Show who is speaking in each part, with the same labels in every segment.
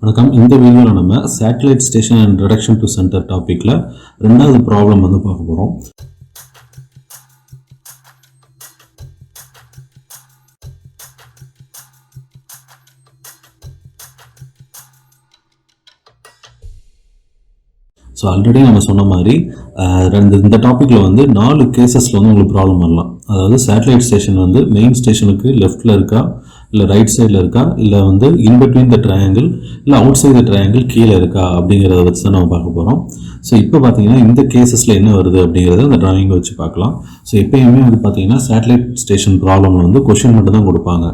Speaker 1: வணக்கம். இந்த வீடியோவில் நம்ம satellite station and reduction to centre டாப்பிக்கில் ரெண்டாவது ப்ராப்ளம் வந்து பார்க்க போகிறோம். ஸோ ஆல்ரெடி நம்ம சொன்ன மாதிரி இந்த டாப்பிக்கில் வந்து 4 கேசஸில் வந்து உங்களுக்கு ப்ராப்ளம் வரலாம். அதாவது சேட்டலைட் ஸ்டேஷன் வந்து மெயின் ஸ்டேஷனுக்கு லெஃப்டில் இருக்கா, இல்லை ரைட் சைடில் இருக்கா, இல்லை வந்து இன்பிட்வீன் த ட்ரையாங்கிள், இல்லை அவுட் சைட் த ட்ரையாங்கிள் கீழே இருக்கா அப்படிங்கிறத வச்சு தான் நம்ம பார்க்க போகிறோம். ஸோ இப்போ பார்த்தீங்கன்னா இந்த கேசஸில் என்ன வருது அப்படிங்கிறத அந்த ட்ராயிங்கை வச்சு பார்க்கலாம். ஸோ எப்பயுமே வந்து பார்த்தீங்கன்னா சேட்டலைட் ஸ்டேஷன் ப்ராப்ளமில் வந்து கொஷின் மட்டும் தான் கொடுப்பாங்க.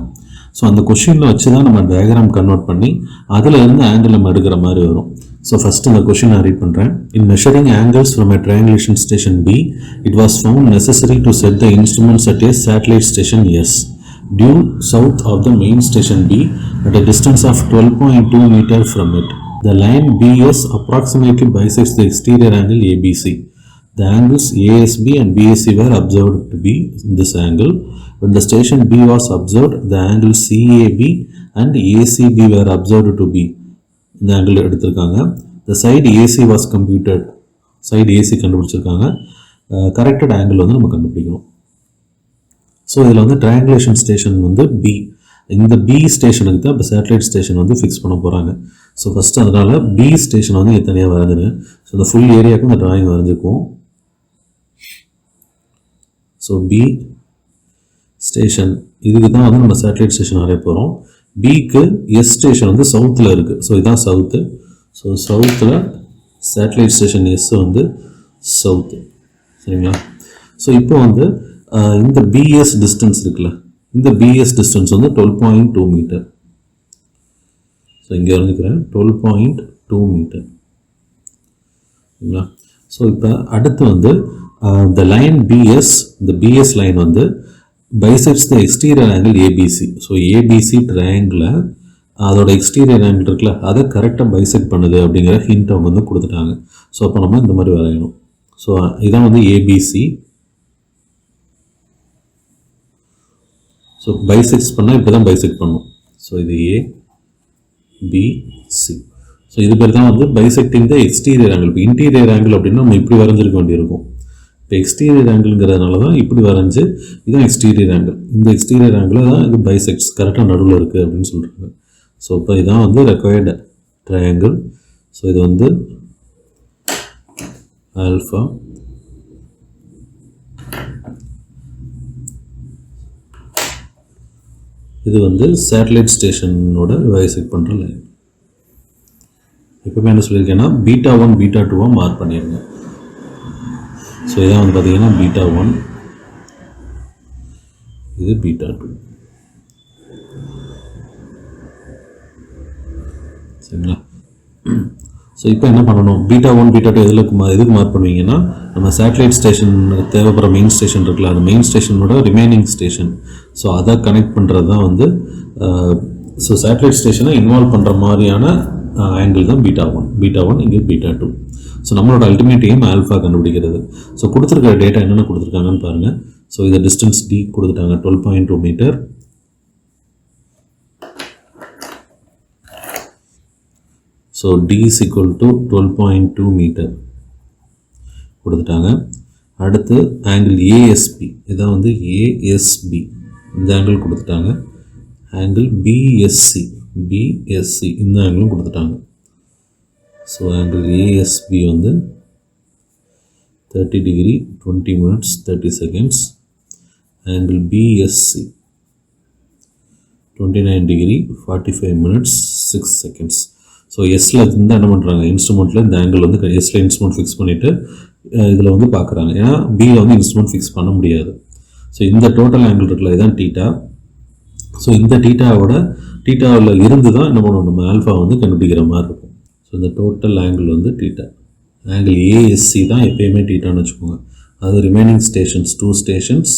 Speaker 1: ஸோ அந்த கொஷினில் வச்சு தான் நம்ம டயக்ராம் கன்வெர்ட் பண்ணி அதில் இருந்து ஆங்கிள் நம்ம எடுக்கிற மாதிரி வரும். So first இந்த question நான் read பண்றேன். In measuring angles from a triangulation station B, it was found necessary to set the instruments at a satellite station S, due south of the main station B at a distance of 12.2 meter from it. The line BS approximately bisects the exterior angle ABC. The angles ASB and BSC were observed to be in this angle. When the station B was observed, the angles CAB and ACB were observed to be இந்த angle எடுத்திருக்காங்க. த side AC was computed, side AC கண்டுபிடிச்சிருக்காங்க. Corrected angle வந்து நம்ம கண்டுபிடிக்கணும். So இதில் வந்து triangulation station வந்து B, இந்த பி ஸ்டேஷனுக்கு தான் இப்போ சேட்டலைட் ஸ்டேஷன் வந்து ஃபிக்ஸ் பண்ண போகிறாங்க. ஸோ ஃபஸ்ட்டு அதனால் பி ஸ்டேஷன் வந்து தனியாக வரைஞ்சிருங்க. ஸோ இந்த ஃபுல் ஏரியாவுக்கும் இந்த ட்ராயிங் வரைஞ்சிருக்கும். ஸோ பி ஸ்டேஷன் இதுக்கு தான் வந்து நம்ம சேட்டலைட் ஸ்டேஷன் வரைய போகிறோம். பிக்கு எஸ் ஸ்டேஷன் வந்து சவுத்தில் இருக்குது. ஸோ இதுதான் சவுத்து. ஸோ சவுத்தில் சேட்டலைட் ஸ்டேஷன் எஸ் வந்து சவுத்து, சரிங்களா? ஸோ இப்போ வந்து இந்த பிஎஸ் டிஸ்டன்ஸ் இருக்குல்ல, இந்த பிஎஸ் டிஸ்டன்ஸ் வந்து 12.2 மீட்டர். ஸோ இங்கே வந்துக்கிறேன் 12.2 மீட்டர், சரிங்களா? ஸோ இப்போ அடுத்து வந்து இந்த லைன் பிஎஸ், இந்த பிஎஸ் லைன் வந்து bisects the exterior angle ABC. So ABC ட்ரையாங்கிளை அதோட எக்ஸ்டீரியர் ஆங்கிள் இருக்குல்ல அதை கரெக்டாக பைசெக்ட் பண்ணுது அப்படிங்கிற ஹிண்ட் அவங்க வந்து கொடுத்துட்டாங்க. ஸோ அப்போ நம்ம இந்த மாதிரி வரையணும். ஸோ இதான் வந்து ஏபிசி. ஸோ பைசெக்ட்ஸ் பண்ணால் இப்போ தான் பைசெக்ட் பண்ணும். ஸோ இது ஏபிசி. ஸோ இது பேர் தான் வந்து பைசெக்டிங் த எக்ஸ்டீரியர் ஆங்கிள். இப்போ இன்டீரியர் ஆங்கிள் அப்படின்னா நம்ம இப்படி வரைஞ்சிருக்க வேண்டியிருக்கும். இப்போ எக்ஸ்டீரியர் ஆங்கிள்ங்கிறதுனால தான் இப்படி வரைஞ்சி இதுதான் எக்ஸ்டீரியர் ஆங்கிள். இந்த எக்ஸ்டீரியர் ஆங்கிள் தான் இது பைசெக்ட்ஸ் கரெக்டாக நடுவில் இருக்குது அப்படின்னு சொல்கிறாங்க. ஸோ இப்போ இதான் வந்து ரெக்வயர்டு ட்ரையாங்கிள். ஸோ இது வந்து ஆல்ஃபா, இது வந்து சேட்டலைட் ஸ்டேஷனோட பைசெக்ட் பண்ணுற லைன். எப்பவுமே என்ன சொல்லியிருக்கேன்னா பீட்டா 1 பீட்டா 2 மார்க் பண்ணிடுங்க. ஸோ இதான் வந்து பார்த்தீங்கன்னா பீட்டா 1, இது பீட்டா 2, சரிங்களா? ஸோ இப்போ என்ன பண்ணணும், பீட்டா 1 பீட்டா 2 எதுக்கு மார்க் பண்ணுவீங்கன்னா நம்ம சேட்டலைட் ஸ்டேஷன் தேவைப்படுற மெயின் ஸ்டேஷன் இருக்குல்ல, அந்த மெயின் ஸ்டேஷனோட ரிமைனிங் ஸ்டேஷன். ஸோ அதை கனெக்ட் பண்ணுறது தான் வந்து ஸோ சேட்டலைட் ஸ்டேஷனை இன்வால்வ் பண்ணுற மாதிரியான ஆங்கிள் தான் பீட்டா 1. பீட்டா 1 இங்கே பீட்டா 2. ஸோ நம்மளோட அல்டிமேட் எய்ம் ஆல்ஃபா கண்டுபிடிக்கிறது. ஸோ கொடுத்துருக்கிற டேட்டா என்னென்ன கொடுத்துருக்காங்கன்னு பாருங்கள். ஸோ இதை டிஸ்டன்ஸ் டி கொடுத்துட்டாங்க 12.2 metre. So D is equal to 12.2 metre கொடுத்துட்டாங்க. அடுத்து ஆங்கிள் ஏஎஸ்பி, இதான் வந்து ஏஎஸ்பி, இந்த ஆங்கிள் கொடுத்துட்டாங்க. ஆங்கிள் பிஎஸ்சி, பிஎஸ்சி இந்த ஆங்கிளும் கொடுத்துட்டாங்க. ஸோ ஆங்கிள் ஏஎஸ்பி வந்து 30 degree 20 minutes 30 seconds. Angle BSC 29 degree 45 minutes 6 seconds. So எஸ்ல இருந்தால் என்ன பண்ணுறாங்க, இன்ஸ்ட்ருமெண்ட்டில் இந்த ஆங்கிள் வந்து எஸ்ல இன்ஸ்ட்ருமெண்ட் ஃபிக்ஸ் பண்ணிவிட்டு இதில் வந்து பார்க்குறாங்க. ஏன்னா பியில் வந்து இன்ஸ்ட்ருமெண்ட் ஃபிக்ஸ் பண்ண முடியாது. ஸோ இந்த டோட்டல் ஆங்கிள் இருக்குல்ல இதுதான் டீட்டா. ஸோ இந்த டீட்டாவில் இருந்து தான் என்ன பண்ணணும், நம்ம ஆல்ஃபா வந்து கண்டுபிடிக்கிற மாதிரி இருக்கும். ஸோ இந்த டோட்டல் ஆங்கிள் வந்து டீட்டா. ஆங்கிள் ஏஎஸ்சி தான் எப்பயுமே டீட்டான்னு வச்சுக்கோங்க. அது ரிமைனிங் ஸ்டேஷன்ஸ் 2 ஸ்டேஷன்ஸ்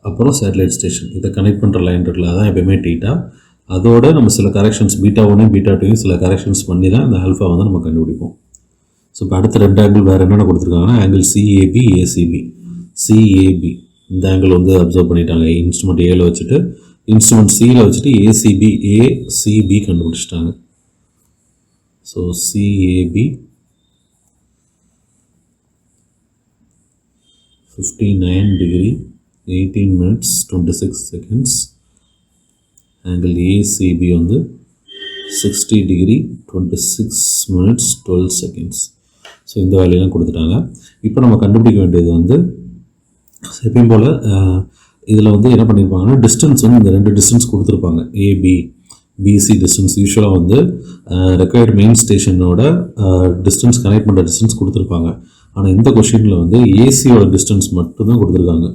Speaker 1: அப்புறம் சேட்டலைட் ஸ்டேஷன் இதை கனெக்ட் பண்ணுற லைன் இருக்குல்ல அதான் எப்பயுமே டீட்டா. அதோட நம்ம சில கரெக்ஷன்ஸ் பீட்டா 1 பீட்டா 2 சில கரெக்ஷன்ஸ் பண்ணி தான் இந்த ஆல்ஃபா வந்து நம்ம கண்டுபிடிப்போம். ஸோ இப்போ அடுத்த ரெண்டு ஆங்கிள் வேறு என்னென்ன கொடுத்துருக்காங்கன்னா ஆங்கிள் சிஏபி ஏசிபி. சிஏபி இந்த ஆங்கிள் வந்து அப்சர்வ் பண்ணிட்டாங்க. இன்ஸ்ட்ருமெண்ட் ஏல வச்சுட்டு இன்ஸ்ட்ருமெண்ட் சியில் வச்சுட்டு ஏசிபி கண்டுபிடிச்சிட்டாங்க. So CAP 59 degree 18 minutes 26 seconds. Angle ACB வந்து 60 degree 26 minutes 12 seconds. ஸோ இந்த வேலையெல்லாம் கொடுத்துட்டாங்க. இப்போ நம்ம கண்டுபிடிக்க வேண்டியது வந்து எப்பயும் போல் இதில் வந்து என்ன பண்ணியிருப்பாங்கன்னா டிஸ்டன்ஸ் வந்து இந்த 2 டிஸ்டன்ஸ் கொடுத்துருப்பாங்க. ஏபி பிசி டிஸ்டன்ஸ் யூஸ்வலாக வந்து ரெக்வயர்டு மெயின் ஸ்டேஷனோட டிஸ்டன்ஸ் கனெக்ட் பண்ணுற டிஸ்டன்ஸ் கொடுத்துருப்பாங்க. ஆனால் இந்த கொஷினில் வந்து ஏசியோட டிஸ்டன்ஸ் மட்டும்தான் கொடுத்துருக்காங்க.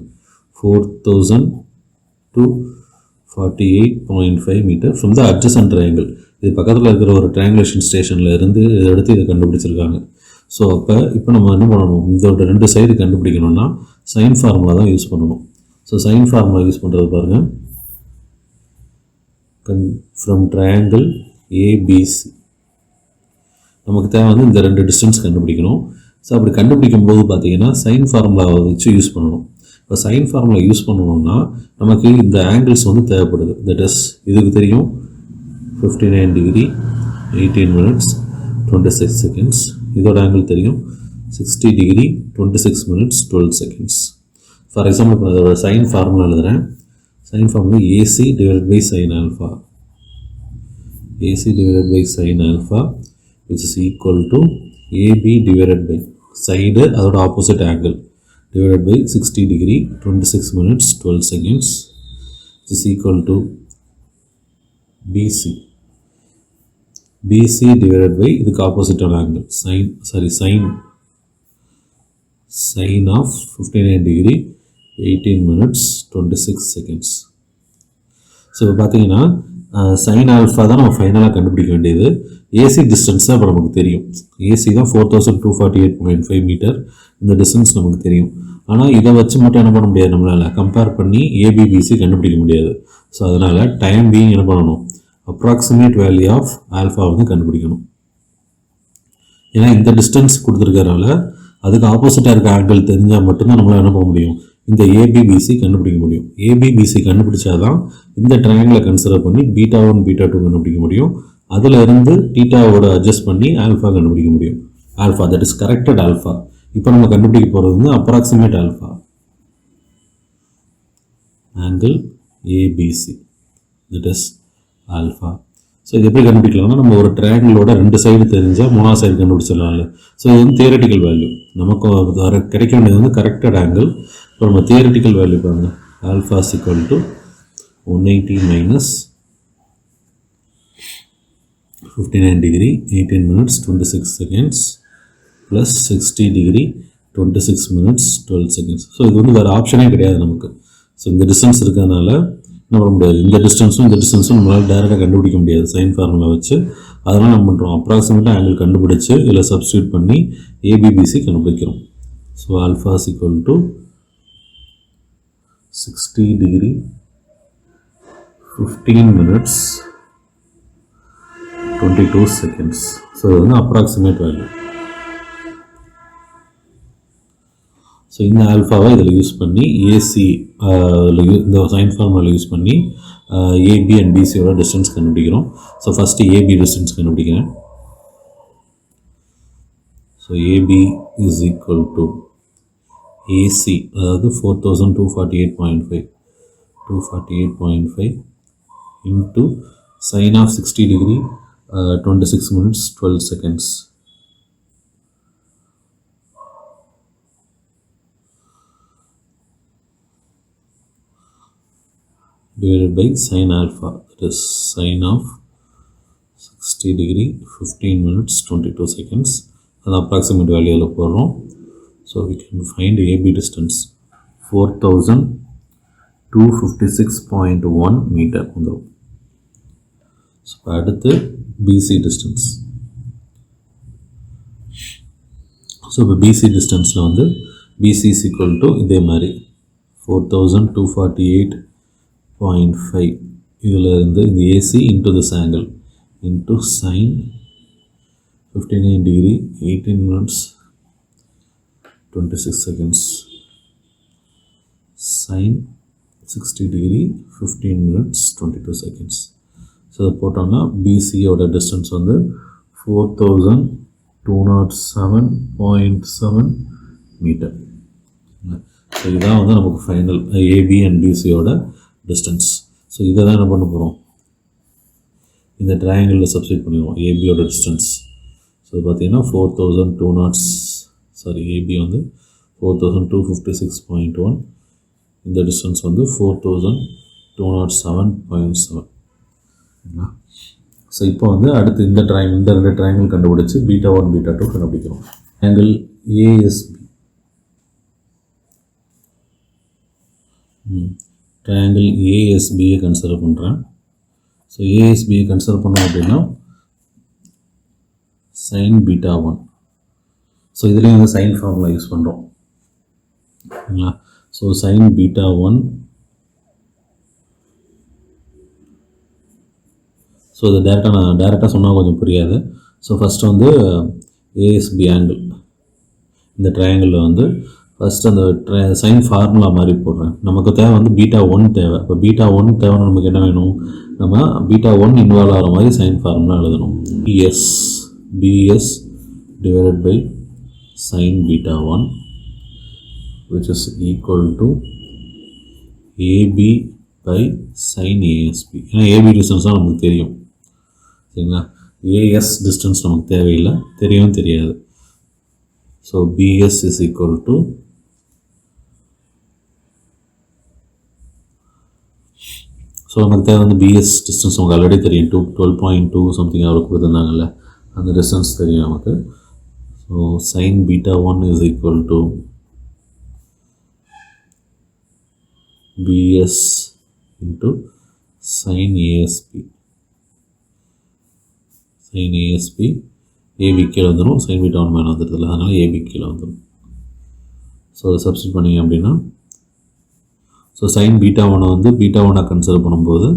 Speaker 1: 4248.5 metre from the adjacent triangle. இது பக்கத்தில் இருக்கிற ஒரு ட்ரையாங்குலேஷன் ஸ்டேஷனில் இருந்து இதை எடுத்து இதை கண்டுபிடிச்சிருக்காங்க. ஸோ இப்போ நம்ம என்ன பண்ணணும், இதோட 2 சைடு கண்டுபிடிக்கணும்னா சைன் ஃபார்முலா தான் யூஸ் பண்ணணும். ஸோ சைன் ஃபார்முலா யூஸ் பண்ணுறது பாருங்கள். ஃப்ரம் ட்ரையாங்கிள் ஏபிசி நமக்கு தேவை வந்து இந்த 2 டிஸ்டன்ஸ் கண்டுபிடிக்கணும். ஸோ அப்படி கண்டுபிடிக்கும் போது பார்த்தீங்கன்னா சைன் ஃபார்முலாவை வச்சு யூஸ் பண்ணணும். இப்போ சைன் ஃபார்முலா யூஸ் பண்ணணும்னா நமக்கு இந்த ஆங்கிள்ஸ் வந்து தேவைப்படுது. தட் இஸ் இதுக்கு தெரியும் 59 டிகிரி 18 minutes 26 seconds. இதோட ஆங்கிள் தெரியும் 60 degree 26 minutes 12 seconds. For example இப்போ அதோட சைன் ஃபார்முலா எழுதுகிறேன். Sine formula AC divided by sine alpha. AC divided by sine alpha which is equal to AB divided by side அதோட opposite angle divided by 60 degree 26 minutes 12 seconds which is equal to BC. BC divided by இதுக்கு opposite angle sin of 59 degree 18 minutes 26 seconds. So பார்த்தீங்கன்னா sign alpha தான் நம்ம ஃபைனலாக கண்டுபிடிக்க வேண்டியது. AC distance தான் இப்போ நமக்கு தெரியும். ஏசி தான் 4248.5 மீட்டர். இந்த டிஸ்டன்ஸ் நமக்கு தெரியும். ஆனால் இதை வச்சு மட்டும் என்ன பண்ண முடியாது, நம்மளால் கம்பேர் பண்ணி ஏபிபிசி கண்டுபிடிக்க முடியாது. ஸோ அதனால் டைம் பீயிங் என்ன பண்ணணும், அப்ராக்சிமேட் வேல்யூ ஆஃப் ஆல்ஃபா வந்து கண்டுபிடிக்கணும். ஏன்னா இந்த டிஸ்டன்ஸ் கொடுத்துருக்கறனால அதுக்கு ஆப்போசிட்டாக இருக்க ஆங்கிள் தெரிஞ்சால் மட்டும்தான் நம்மளால் என்ன பண்ண முடியும், இந்த ஏபிபிசி கண்டுபிடிக்க முடியும். ஏபிபிசி கண்டுபிடிச்சாதான் இந்த ட்ரையாங்கிளை கன்சிடர் பண்ணி பீட்டா 1 பீட்டா 2 கண்டுபிடிக்க முடியும். அதில் இருந்து டீட்டாவோட அட்ஜஸ்ட் பண்ணி ஆல்ஃபா கண்டுபிடிக்க முடியும். Alpha that is corrected alpha. இப்போ நம்ம கண்டுபிடிக்க போகிறது வந்து approximate alpha angle ABC that is alpha. So இது எப்படி கண்டுபிடிக்கலாம்னா நம்ம ஒரு ட்ரையாங்கிளோட 2 சைடு தெரிஞ்சால் 3ஆவது சைடு கண்டுபிடிச்சிடலாம்ல. ஸோ இது வந்து தியரட்டிக்கல் வேல்யூ. நமக்கு கிடைக்க வேண்டியது வந்து கரெக்டட் ஆங்கிள். இப்போ நம்ம தியரட்டிக்கல் வேல்யூ பாருங்கள். Alpha is equal to 180 minus 59 degree 18 minutes 26 seconds plus 60 degree 26 minutes 12 seconds. So இது வந்து வேறு ஆப்ஷனே கிடையாது நமக்கு. ஸோ இந்த டிஸ்டன்ஸ் இருக்கிறதுனால என்ன பண்ண முடியாது, இந்த டிஸ்டன்ஸும் நம்மளால் டேரெக்டாக கண்டுபிடிக்க முடியாது சைன் ஃபார்முலா வச்சு. அதனால் நம்ம பண்ணுறோம், அப்ராக்சிமேட்டாக ஆங்கிள் கண்டுபிடிச்சு இதில் சப்ஸ்டியூட் பண்ணி ஏபிபிசி கண்டுபிடிக்கிறோம். So alpha is equal to 60 degree 15 minutes 22 seconds. So இது வந்து அப்ராக்சிமேட் வேல்யூ. ஸோ இந்த ஆல்ஃபாவை இதில் யூஸ் பண்ணி ஏசி இந்த சைன் ஃபார்முலா யூஸ் பண்ணி ஏபி அண்ட் பிசியோட டிஸ்டன்ஸ் கண்டுபிடிக்கிறோம். ஸோ ஃபஸ்ட்டு ஏபி டிஸ்டன்ஸ் கண்டுபிடிக்கிறேன். So AB is equal to AC அதாவது 4248.5 into sin of 60 degree 26 minutes 12 seconds divided by sin alpha, that is sin of 60 degree 15 minutes 22 seconds. அது approximate value போடுறோம். So we can find AB distance 4256.1 meter வந்துடும். So அடுத்து BC distance. So இப்போ BC டிஸ்டன்ஸில் வந்து BC is equal to இதே மாதிரி 4248.5 இதில் இருந்து இந்த AC into this angle into sin 59 degree 18 minutes 26 seconds sin 60 degree 15 minutes 22 seconds. So அதை போட்டோம்னா பிசியோட டிஸ்டன்ஸ் வந்து 4207.7 மீட்டர். ஸோ இதுதான் வந்து நமக்கு ஃபைனல் ஏபி அண்ட் பிசியோட டிஸ்டன்ஸ். ஸோ இதை தான் என்ன பண்ண போகிறோம், இந்த ட்ரையாங்கிளில் சப்ஸ்டிட் பண்ணிடுவோம் ஏபியோட டிஸ்டன்ஸ். ஸோ பார்த்தீங்கன்னா 4200 ஏபி வந்து 4256.1, இந்த டிஸ்டன்ஸ் வந்து 4207.7. ஸோ இப்போ வந்து அடுத்து இந்த ரெண்டு ட்ரையாங்கிள் கண்டுபிடிச்சி β1 β2 கண்டுபிடிக்கிறோம். ஆங்கிள் ஏஎஸ்பி, ட்ரையாங்கிள் ஏஎஸ்பியை கன்சிடர் பண்ணுறேன். ஸோ ஏஎஸ்பியை கன்சிடர் பண்ணோம் அப்படின்னா sin β1. ஸோ இதுலேயும் வந்து சைன் ஃபார்முலா யூஸ் பண்ணுறோம் சரிங்களா. ஸோ sin β1, ஸோ இது டேரெக்டாக சொன்னால் கொஞ்சம் புரியாது. ஸோ ஃபஸ்ட்டு வந்து ஏஎஸ்பி ஆங்கிள், இந்த ட்ரையாங்கிளில் வந்து ஃபஸ்ட்டு அந்த சைன் ஃபார்முலா மாதிரி போடுறேன். நமக்கு தேவை வந்து β1 தேவை. இப்போ β1 தேவைன்னு நமக்கு என்ன வேணும், நம்ம β1 இன்வால்வ் ஆகிற மாதிரி சைன் ஃபார்முலா எழுதணும். BS divided by sin β1 which is equal to AB by sin ASB. ஏன்னா AB டிஸ்டன்ஸ் தான் நமக்கு தெரியும் சரிங்களா. AS டிஸ்டன்ஸ் நமக்கு தேவையில்லை, தெரியாது. So BS is equal to so நமக்கு தேவை வந்து BS டிஸ்டன்ஸ் நமக்கு ஆல்ரெடி தெரியும், 12.2 சம்திங் அவர் கொடுத்துருந்தாங்கல்ல, அந்த டிஸ்டன்ஸ் தெரியும் நமக்கு. So sin β1 is equal to BS into sin ASB. sin ASB AB கீழே வந்துடும், sin β1 மேலே வந்துடுதில்ல, அதனால் AB கீழே வந்துடும். ஸோ அதை சப்ஸ்டிட் பண்ணிங்க அப்படின்னா, ஸோ sin β1 வந்து β1 கன்சிடர் பண்ணும்போது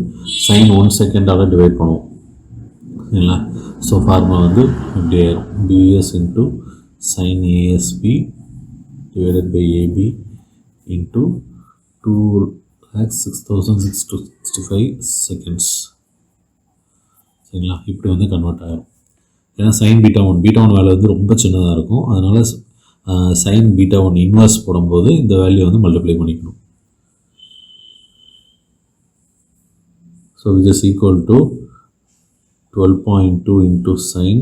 Speaker 1: sin 1 செகண்டால் டிவைட் பண்ணுவோம் சரிங்களா. ஸோ ஃபார்முலா வந்து இப்படி ஆயிரும், BS into sin ASB divided by AB into 2,06,665 seconds சரிங்களா. இப்படி வந்து கன்வெர்ட் ஆகிரும். ஏன்னா sin β1 வேல்யூ வந்து ரொம்ப சின்னதாக இருக்கும், அதனால் sin β1 இன்வர்ஸ் போடும்போது இந்த வேல்யூ வந்து மல்டிப்ளை பண்ணிக்கணும். So which is equal to 12.2 into sin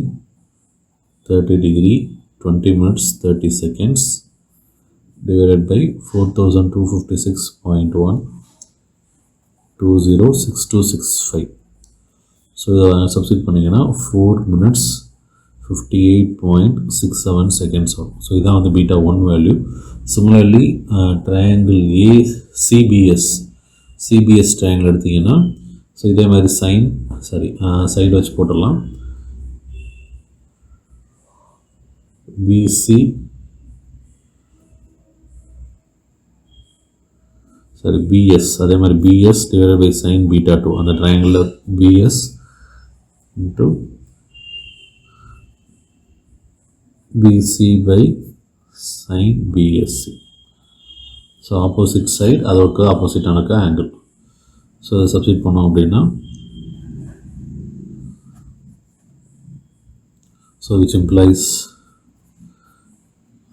Speaker 1: 30 degree 20 minutes 30 seconds divided by 4256.1 206265. So இதை சப்ஸ்டிட் பண்ணிங்கன்னா 4 minutes 58.67 seconds ஆகும். ஸோ இதான் வந்து β1 value. Similarly triangle CBS triangle எடுத்திங்கன்னா, ஸோ இதே மாதிரி சைடு வச்சு போட்டுடலாம். பிஎஸ் அதே மாதிரி பிஎஸ் டிவைடட் பை sin β2, அந்த ட்ரையாங்கிளில் BS into BC by sin BSC. So opposite side அதற்கு ஆப்போசிட்டான ஆங்கிள். ஸோ அதை சப்ஸ்டிட் பண்ணோம் அப்படின்னா, ஸோ விச் இம்ப்ளைஸ்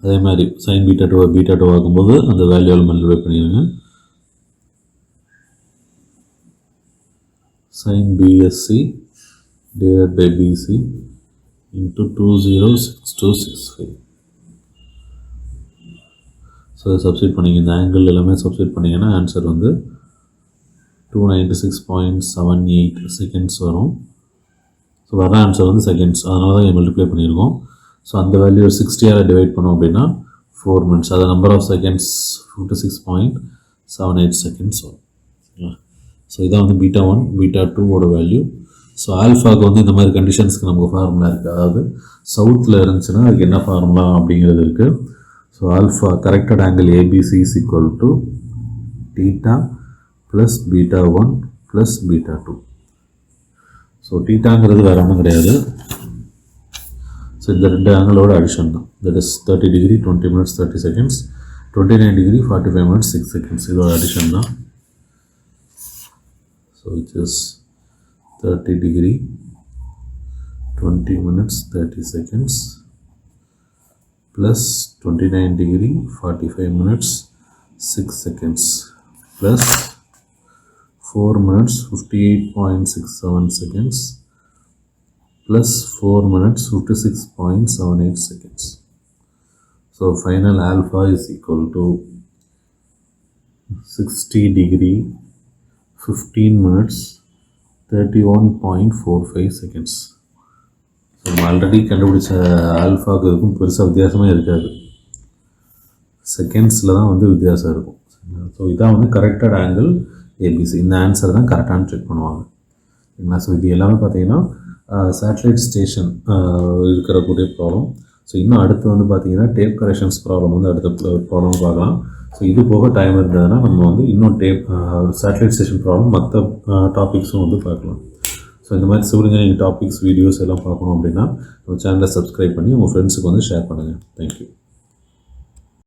Speaker 1: அதே மாதிரி sin β2 ஆகும்போது அந்த வேல்யூவில் மல்டிப்ளை பண்ணிடுங்க. sin BSC divided by BC into 206265. So அதை சப்ஸ்டிட் பண்ணிங்க, இந்த ஆங்கிள் எல்லாமே சப்ஸ்டிட் பண்ணிங்கன்னா ஆன்சர் வந்து 296.78 செகண்ட்ஸ் வரும். ஸோ வர ஆன்சர் வந்து செகண்ட்ஸ், அதனால தான் மல்டிப்ளை பண்ணியிருக்கோம். ஸோ அந்த வேல்யூ 60ஆல் டிவைட் பண்ணோம் அப்படின்னா 4 minutes, அது நம்பர் ஆஃப் செகண்ட்ஸ் 56.78 செகண்ட்ஸ் வரும். ஸோ இதான் வந்து β1 β2ஓட வேல்யூ. ஸோ ஆல்ஃபாவுக்கு வந்து இந்த மாதிரி கண்டிஷன்ஸ்க்கு நமக்கு ஃபார்முலா இருக்குது. அதாவது சவுத்தில் இருந்துச்சுன்னா அதுக்கு என்ன ஃபார்முலா அப்படிங்கிறது இருக்குது. So alpha corrected angle ABC is equal to θ plus β1 plus β2. So θங்கிறது வேறு ஒன்றும் கிடையாது. ஸோ இந்த ரெண்டு ஆங்கிளோட அடிஷன் தான். That is 30 degree 20 minutes 30 seconds, 29 degree 45 minutes 6 seconds, இதோட அடிஷன் தான். So which is 30 degree 20 minutes 30 seconds plus 29 degree 45 minutes 6 seconds plus 4 minutes 58.67 seconds plus 4 minutes 56.78 seconds. So final alpha is equal to 60 degree 15 minutes 31.45 seconds. So நம்ம already கண்டுபிடிச்ச ஆல்ஃபாவுக்கு இருக்கும் பெருசாக வித்தியாசமே இருக்காது, செகண்ட்ஸில் தான் வந்து வித்தியாசம் இருக்கும். ஸோ இதான் வந்து கரெக்டட் ஆங்கிள் ஏபிசி. இந்த ஆன்சர் தான் கரெக்டானு செக் பண்ணுவாங்க. சரிங்களா? ஸோ இது எல்லாமே பார்த்தீங்கன்னா சேட்டலைட் ஸ்டேஷன் இருக்கக்கூடிய ப்ராப்ளம். ஸோ இன்னும் அடுத்து வந்து பார்த்தீங்கன்னா டேப் கரெக்ஷன்ஸ் ப்ராப்ளம் வந்து அடுத்த ப்ராப்ளம் பார்க்கலாம். ஸோ இது போக டைம் இருந்ததுன்னா நம்ம வந்து இன்னும் சேட்டலைட் ஸ்டேஷன் ப்ராப்ளம் மற்ற டாபிக்ஸும் வந்து பார்க்கலாம். ஸோ இந்த மாதிரி சிவில் இன்ஜினியரிங் டாபிக்ஸ் வீடியோஸ் எல்லாம் பார்க்கணும் அப்படின்னா நம்ம சேனலை சப்ஸ்கிரைப் பண்ணி உங்கள் ஃப்ரெண்ட்ஸுக்கு வந்து ஷேர் பண்ணுங்கள். தேங்க்யூ.